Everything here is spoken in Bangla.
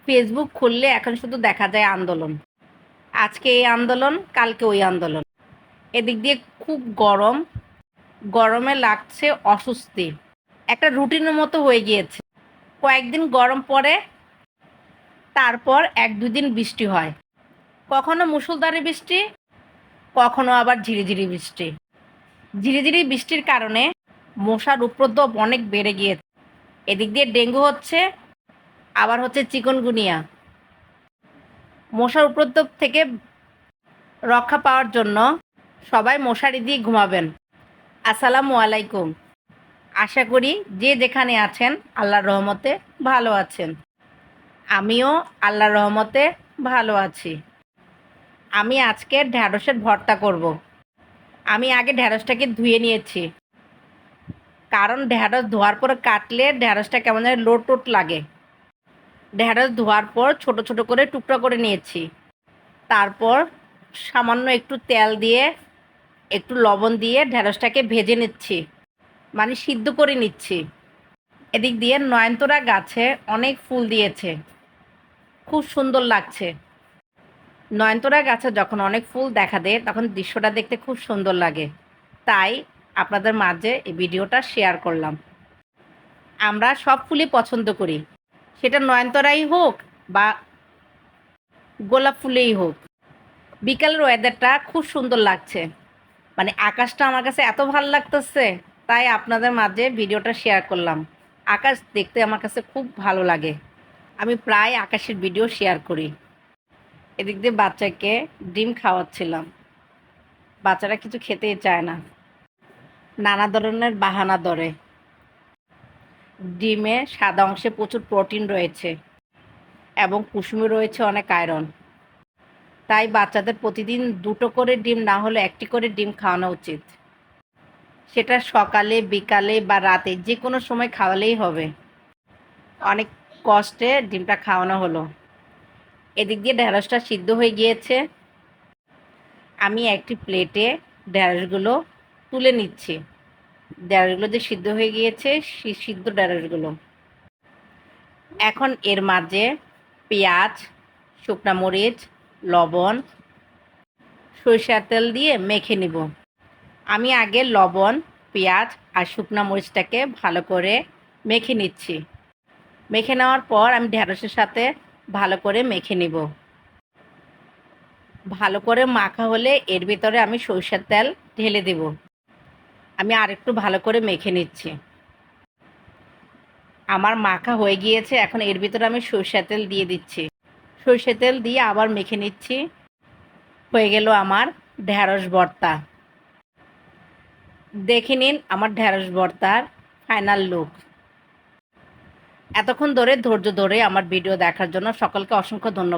ফেসবুক খুললে এখন শুধু দেখা যায় আন্দোলন। আজকে এই আন্দোলন, কালকে ওই আন্দোলন। এদিক দিয়ে খুব গরম, গরমে লাগছে অস্বস্তি। একটা রুটিনের মতো হয়ে গিয়েছে। কয়েকদিন গরম পড়ে, তারপর ১-২ দিন বৃষ্টি হয়। কখনো মুষলধারে বৃষ্টি, কখনো আবার ঝিরিঝিরি বৃষ্টি। ঝিরিঝিরি বৃষ্টির কারণে মশার উপদ্রব অনেক বেড়ে গিয়েছে। এদিক দিয়ে ডেঙ্গু হচ্ছে, আবার হচ্ছে চিকুনগুনিয়া। মশার উপদ্রব থেকে রক্ষা পাওয়ার জন্য সবাই মশারি দিয়ে ঘুমাবেন। আসসালামু আলাইকুম। আশা করি যে যেখানে আছেন আল্লাহর রহমতে ভালো আছেন। আমিও আল্লাহর রহমতে ভালো আছি। আমি আজকে ঢ্যাঁড়সের ভর্তা করব। আমি আগে ঢ্যাঁড়সটাকে ধুয়ে নিয়েছি, কারণ ঢ্যাঁড়স ধোয়ার পর কাটলে ঢ্যাঁড়সটা কেমন যেন লোট লাগে। ঢ্যাঁড়স ধোয়ার পর ছোট ছোট করে টুকরা করে নিয়েছি। তারপর সামান্য একটু তেল দিয়ে, একটু লবণ দিয়ে ঢ্যাঁড়সটাকে ভেজে নিচ্ছি, মানে সিদ্ধ করে নিচ্ছি। এদিক দিয়ে নয়নতারা গাছে অনেক ফুল দিয়েছে, খুব সুন্দর লাগছে। নয়নতারা গাছে যখন অনেক ফুল দেখা দেয় তখন দৃশ্যটা দেখতে খুব সুন্দর লাগে। তাই আপনাদের মাঝে এই ভিডিওটা শেয়ার করলাম। আমরা সব ফুলই পছন্দ করি, সেটা নয়নতারাই হোক বা গোলাপ ফুলেই হোক। বিকালের ওয়েদারটা খুব সুন্দর লাগছে, মানে আকাশটা আমার কাছে এত ভালো লাগতেছে, তাই আপনাদের মাঝে ভিডিওটা শেয়ার করলাম। আকাশ দেখতে আমার কাছে খুব ভালো লাগে, আমি প্রায় আকাশের ভিডিও শেয়ার করি। এদিক দিয়ে বাচ্চাকে ডিম খাওয়াচ্ছিলাম, বাচ্চারা কিছু খেতেই চায় না, নানা ধরনের বাহানা ধরে। ডিমে সাদা অংশে প্রচুর প্রোটিন রয়েছে এবং কুসুমে রয়েছে অনেক আয়রন। তাই বাচ্চাদের প্রতিদিন 2টো করে ডিম না হলে 1টি করে ডিম খাওয়ানো উচিত। সেটা সকালে, বিকালে বা রাতে যে কোনো সময় খাওয়ালেই হবে। অনেক কষ্টে ডিমটা খাওয়ানো হলো। এদিক দিয়ে ঢ্যাঁড়সটা সিদ্ধ হয়ে গিয়েছে। আমি একটি প্লেটে ঢ্যাঁড়সগুলো তুলে নিচ্ছি। ঢ্যাঁড়সগুলো যে সিদ্ধ হয়ে গিয়েছে, সিদ্ধ ঢ্যাঁড়সগুলো। এখন এর মাঝে পেঁয়াজ, শুকনা মরিচ, লবণ, সরিষার তেল দিয়ে মেখে নিব। আমি আগে লবণ, পেঁয়াজ আর শুকনা মরিচটাকে ভালো করে মেখে নিচ্ছি। মেখে নেওয়ার পর আমি ঢ্যাঁড়সের সাথে ভালো করে মেখে নিব। ভালো করে মাখা হলে এর ভিতরে আমি সরিষার তেল ঢেলে দেব। আমি আরেকটু ভালো করে মেখে নিচ্ছি। আমার মাখা হয়ে গিয়েছে, এখন এর ভিতরে আমি সরিষার তেল দিয়ে দিচ্ছি। সরিষার তেল দিয়ে আবার মেখে নিচ্ছি। হয়ে গেল আমার ঢ্যাঁড়স ভর্তা। দেখে নিন আমার ঢ্যাঁড়স ভর্তার ফাইনাল লুক। এতক্ষণ ধরে ধৈর্য ধরে আমার ভিডিও দেখার জন্য সকলকে অসংখ্য ধন্যবাদ।